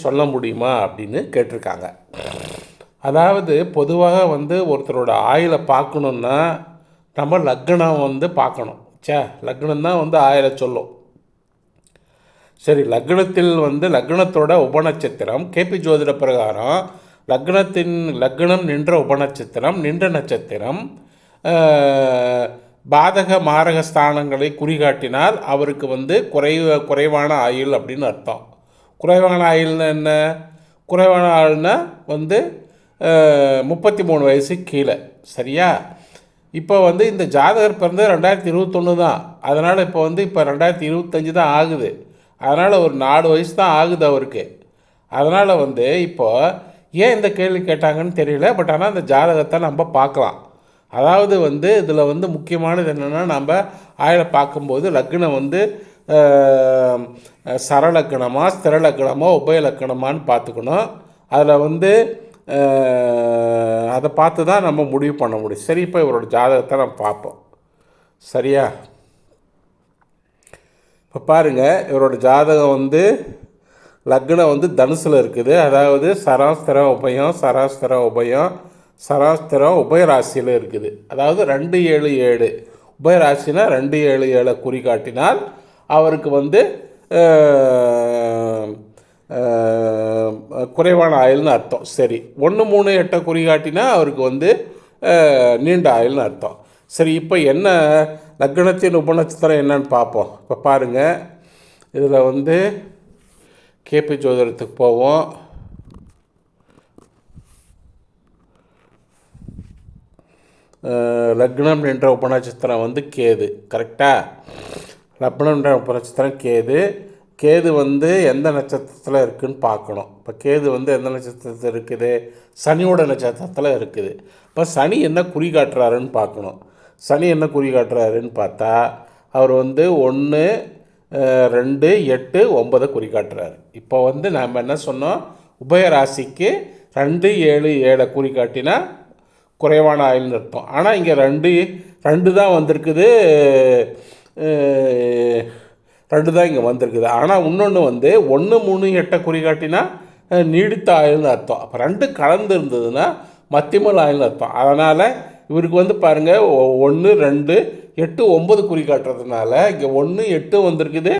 சொல்ல முடியுமா அப்படின்னு கேட்டிருக்காங்க. அதாவது பொதுவாக ஒருத்தரோட ஆயுளை பார்க்கணுன்னா நம்ம லக்னம் பார்க்கணும். லக்னம் தான் ஆயுளை சொல்லும். சரி, லக்னத்தில் லக்னத்தோட உபநட்சத்திரம் கேபி ஜோதிட பிரகாரம் லக்னம் நின்ற உபநட்சத்திரம் நின்ற நட்சத்திரம் பாதக மாரக ஸ்தானங்களை குறிகாட்டினால் அவருக்கு குறைவான ஆயுள் அப்படின்னு அர்த்தம். குறைவான ஆயுள்னா என்ன? குறைவான ஆயுள்னா 33 வயசு கீழே. சரியா? இப்போ இந்த ஜாதகர் பிறந்தது 2021 தான். அதனால் இப்போ இப்போ 2025 தான் ஆகுது. அதனால் ஒரு 4 வயசு தான் ஆகுது அவருக்கு. அதனால் இப்போது ஏன் இந்த கேள்வி கேட்டாங்கன்னு தெரியல. பட் ஆனால் அந்த ஜாதகத்தை நம்ம பார்க்கலாம். அதாவது இதில் முக்கியமானது என்னென்னா, நம்ம ஆயுளை பார்க்கும்போது லக்னம் சரலக்கணமா ஸ்திரலக்கணமா உபயலக்கணமான்னு பார்த்துக்கணும். அதில் அதை பார்த்து தான் நம்ம முடிவு பண்ண முடியும். சரி, இப்போ இவரோட ஜாதகத்தை நம்ம பார்ப்போம். சரியா? இப்போ பாருங்கள், இவரோட ஜாதகம் லக்னம் தனுசில் இருக்குது. அதாவது சராஸ்திரம் உபயம் சராஸ்திரம் உபயம் சராஸ்திரம் உபயராசியில் இருக்குது. அதாவது 2-7-7 உபயராசினா 2-7-7 குறிகாட்டினால் அவருக்கு குறைவான ஆயுள்னு அர்த்தம். சரி, 1-3-8 குறிகாட்டினா அவருக்கு நீண்ட ஆயுள்னு அர்த்தம். சரி, இப்போ என்ன லக்னத்தின் உபநட்சத்திரம் என்னன்னு பார்ப்போம். இப்போ பாருங்கள், இதில் கேபி ஜோதிடத்துக்கு போவோம். லக்னம் என்ற உபநட்சத்திரம் கேது. கரெக்டாக? லக்னம் என்ற உபநட்சத்திரம் கேது. கேது எந்த நட்சத்திரத்தில் இருக்குதுன்னு பார்க்கணும். இப்போ கேது எந்த நட்சத்திரத்தில் இருக்குது? சனியோட நட்சத்திரத்தில் இருக்குது. இப்போ சனி என்ன குறிகாட்டுறாருன்னு பார்க்கணும். சனி என்ன குறிகாட்டுறாருன்னு பார்த்தா அவர் 1, 2, 8, 9 குறிகாட்டுறாரு. இப்போ நாம் என்ன சொன்னோம்? உபயராசிக்கு 2-7-7 குறிகாட்டினா குறைவான ஆயுள்னு அர்த்தம். ஆனால் இங்கே 2 தான் வந்திருக்குது. 2 தான் இங்கே வந்திருக்குது. ஆனால் இன்னொன்று 1-3-8 குறிகாட்டினா நீடித்த ஆயுள்னு அர்த்தம். அப்போ 2 கலந்து இருந்ததுன்னா மத்தியமல் ஆயுள்னு அர்த்தம். அதனால் இவருக்கு பாருங்கள் 1, 2, 8, 9 குறிகாட்டுறதுனால இங்கே 1, 8 வந்திருக்குது.